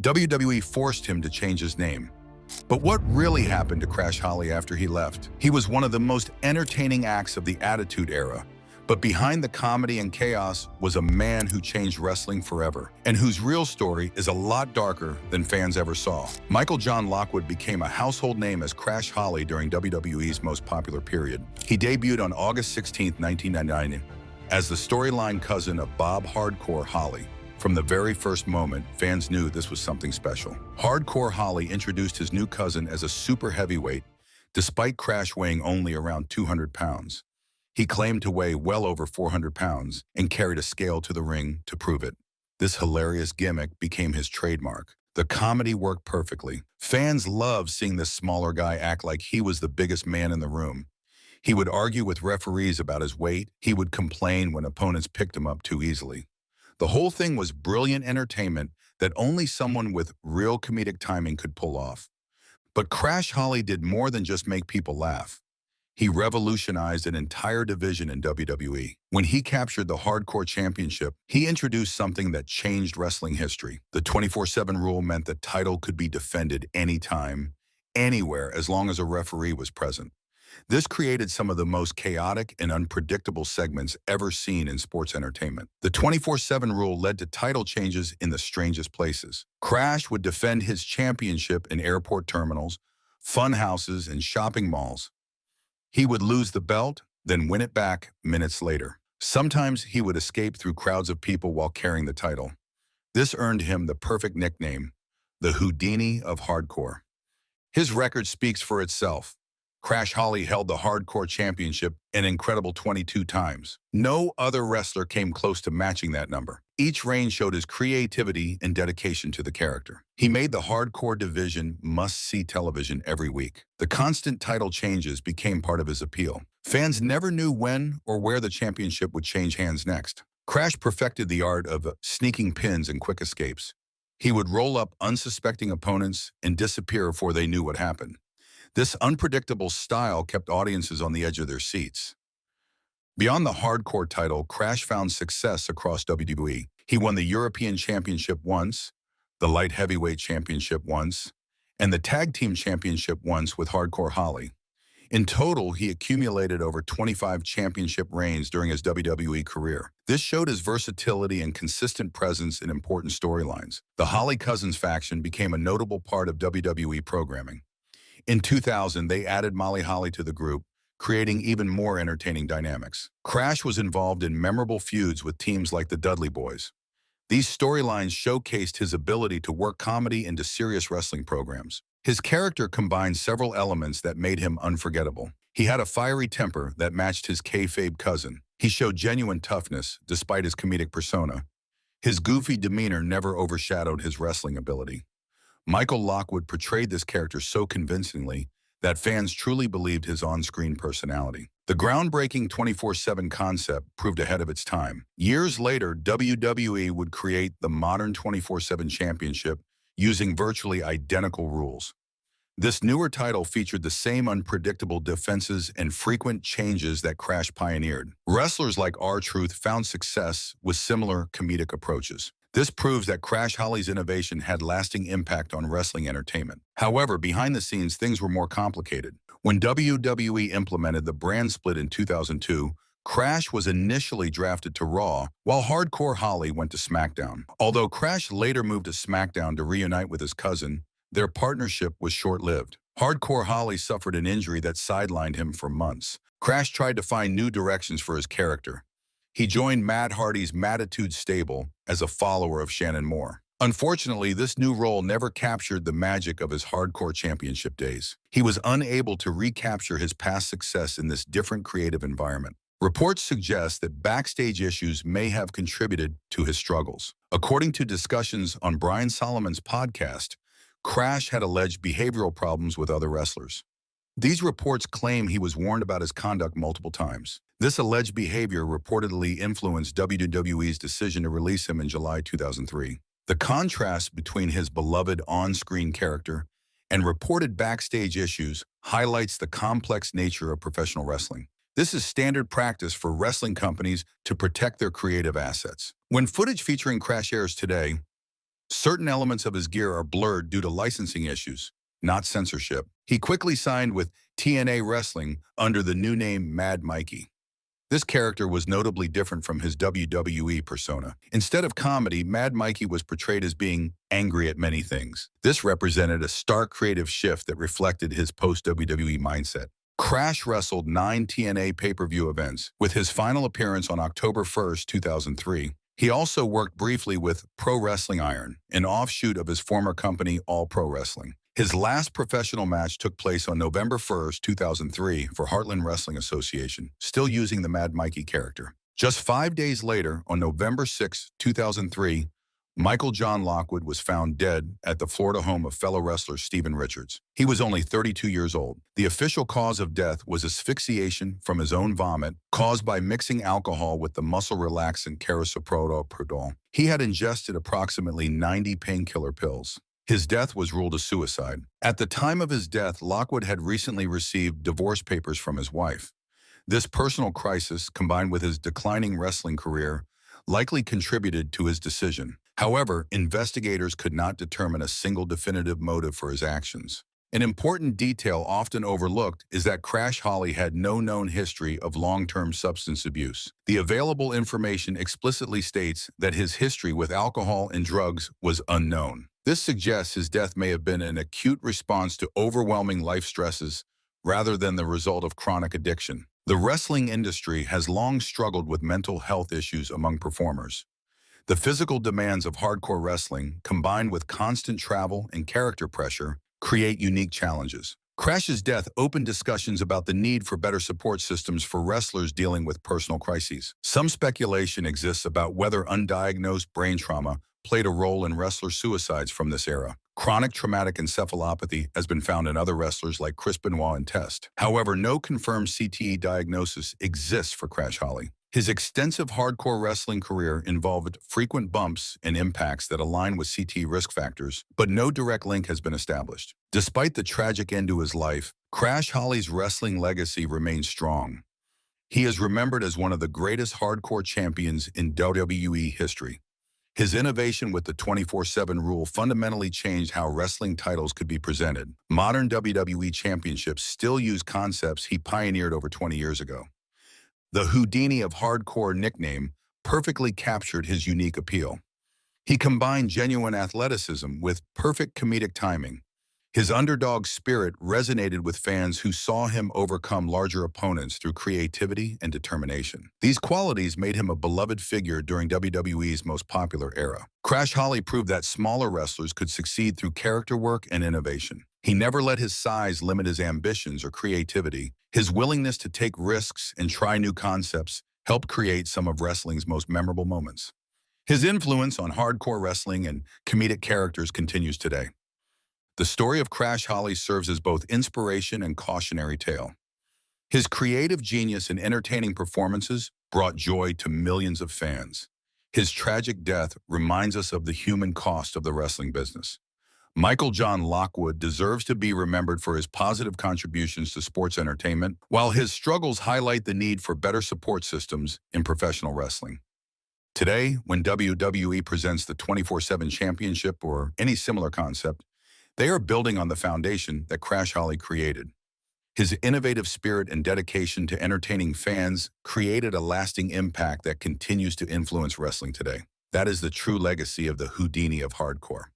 WWE forced him to change his name. But what really happened to Crash Holly after he left? He was one of the most entertaining acts of the Attitude Era. But behind the comedy and chaos was a man who changed wrestling forever, and whose real story is a lot darker than fans ever saw. Michael John Lockwood became a household name as Crash Holly during WWE's most popular period. He debuted on August 16, 1999, as the storyline cousin of Bob Hardcore Holly. From the very first moment, fans knew this was something special. Hardcore Holly introduced his new cousin as a super heavyweight, despite Crash weighing only around 200 pounds. He claimed to weigh well over 400 pounds and carried a scale to the ring to prove it. This hilarious gimmick became his trademark. The comedy worked perfectly. Fans loved seeing this smaller guy act like he was the biggest man in the room. He would argue with referees about his weight. He would complain when opponents picked him up too easily. The whole thing was brilliant entertainment that only someone with real comedic timing could pull off. But Crash Holly did more than just make people laugh. He revolutionized an entire division in WWE. When he captured the Hardcore Championship, he introduced something that changed wrestling history. The 24/7 rule meant the title could be defended anytime, anywhere, as long as a referee was present. This created some of the most chaotic and unpredictable segments ever seen in sports entertainment. The 24/7 rule led to title changes in the strangest places. Crash would defend his championship in airport terminals, fun houses, and shopping malls. He would lose the belt, then win it back minutes later. Sometimes he would escape through crowds of people while carrying the title. This earned him the perfect nickname, the Houdini of Hardcore. His record speaks for itself. Crash Holly held the Hardcore Championship an incredible 22 times. No other wrestler came close to matching that number. Each reign showed his creativity and dedication to the character. He made the Hardcore division must-see television every week. The constant title changes became part of his appeal. Fans never knew when or where the championship would change hands next. Crash perfected the art of sneaking pins and quick escapes. He would roll up unsuspecting opponents and disappear before they knew what happened. This unpredictable style kept audiences on the edge of their seats. Beyond the Hardcore title, Crash found success across WWE. He won the European Championship once, the Light Heavyweight Championship once, and the Tag Team Championship once with Hardcore Holly. In total, he accumulated over 25 championship reigns during his WWE career. This showed his versatility and consistent presence in important storylines. The Holly Cousins faction became a notable part of WWE programming. In 2000, they added Molly Holly to the group, creating even more entertaining dynamics. Crash was involved in memorable feuds with teams like the Dudley Boys. These storylines showcased his ability to work comedy into serious wrestling programs. His character combined several elements that made him unforgettable. He had a fiery temper that matched his kayfabe cousin. He showed genuine toughness despite his comedic persona. His goofy demeanor never overshadowed his wrestling ability. Michael Lockwood portrayed this character so convincingly that fans truly believed his on-screen personality. The groundbreaking 24/7 concept proved ahead of its time. Years later, WWE would create the modern 24/7 Championship using virtually identical rules. This newer title featured the same unpredictable defenses and frequent changes that Crash pioneered. Wrestlers like R-Truth found success with similar comedic approaches. This proves that Crash Holly's innovation had lasting impact on wrestling entertainment. However, behind the scenes, things were more complicated. When WWE implemented the brand split in 2002, Crash was initially drafted to Raw, while Hardcore Holly went to SmackDown. Although Crash later moved to SmackDown to reunite with his cousin, their partnership was short-lived. Hardcore Holly suffered an injury that sidelined him for months. Crash tried to find new directions for his character. He joined Matt Hardy's Mattitude stable as a follower of Shannon Moore. Unfortunately, this new role never captured the magic of his Hardcore Championship days. He was unable to recapture his past success in this different creative environment. Reports suggest that backstage issues may have contributed to his struggles. According to discussions on Brian Solomon's podcast, Crash had alleged behavioral problems with other wrestlers. These reports claim he was warned about his conduct multiple times. This alleged behavior reportedly influenced WWE's decision to release him in July 2003. The contrast between his beloved on-screen character and reported backstage issues highlights the complex nature of professional wrestling. This is standard practice for wrestling companies to protect their creative assets. When footage featuring Crash airs today, Certain elements of his gear are blurred due to licensing issues, not censorship. He quickly signed with TNA Wrestling under the new name Mad Mikey. This character was notably different from his WWE persona. Instead of comedy, Mad Mikey was portrayed as being angry at many things. This represented a stark creative shift that reflected his post-WWE mindset. Crash wrestled 9 TNA pay-per-view events, with his final appearance on October 1st, 2003. He also worked briefly with Pro Wrestling Iron, an offshoot of his former company All Pro Wrestling. His last professional match took place on November 1st, 2003 for Heartland Wrestling Association, still using the Mad Mikey character. Just 5 days later, on November 6, 2003, Michael John Lockwood was found dead at the Florida home of fellow wrestler Steven Richards. He was only 32 years old. The official cause of death was asphyxiation from his own vomit, caused by mixing alcohol with the muscle relaxant carisoprodol. He had ingested approximately 90 painkiller pills. His death was ruled a suicide. At the time of his death, Lockwood had recently received divorce papers from his wife. This personal crisis, combined with his declining wrestling career, likely contributed to his decision. However, investigators could not determine a single definitive motive for his actions. An important detail often overlooked is that Crash Holly had no known history of long-term substance abuse. The available information explicitly states that his history with alcohol and drugs was unknown. This suggests his death may have been an acute response to overwhelming life stresses rather than the result of chronic addiction. The wrestling industry has long struggled with mental health issues among performers. The physical demands of hardcore wrestling, combined with constant travel and character pressure, create unique challenges. Crash's death opened discussions about the need for better support systems for wrestlers dealing with personal crises. Some speculation exists about whether undiagnosed brain trauma played a role in wrestler suicides from this era. Chronic traumatic encephalopathy has been found in other wrestlers like Chris Benoit and Test. However, no confirmed CTE diagnosis exists for Crash Holly. His extensive hardcore wrestling career involved frequent bumps and impacts that align with CTE risk factors, but no direct link has been established. Despite the tragic end to his life, Crash Holly's wrestling legacy remains strong. He is remembered as one of the greatest hardcore champions in WWE history. His innovation with the 24/7 rule fundamentally changed how wrestling titles could be presented. Modern WWE championships still use concepts he pioneered over 20 years ago. The Houdini of hardcore nickname perfectly captured his unique appeal. He combined genuine athleticism with perfect comedic timing. His underdog spirit resonated with fans who saw him overcome larger opponents through creativity and determination. These qualities made him a beloved figure during WWE's most popular era. Crash Holly proved that smaller wrestlers could succeed through character work and innovation. He never let his size limit his ambitions or creativity. His willingness to take risks and try new concepts helped create some of wrestling's most memorable moments. His influence on hardcore wrestling and comedic characters continues today. The story of Crash Holly serves as both inspiration and cautionary tale. His creative genius and entertaining performances brought joy to millions of fans. His tragic death reminds us of the human cost of the wrestling business. Michael John Lockwood deserves to be remembered for his positive contributions to sports entertainment, while his struggles highlight the need for better support systems in professional wrestling. Today, when WWE presents the 24/7 Championship or any similar concept, they are building on the foundation that Crash Holly created. His innovative spirit and dedication to entertaining fans created a lasting impact that continues to influence wrestling today. That is the true legacy of the Houdini of hardcore.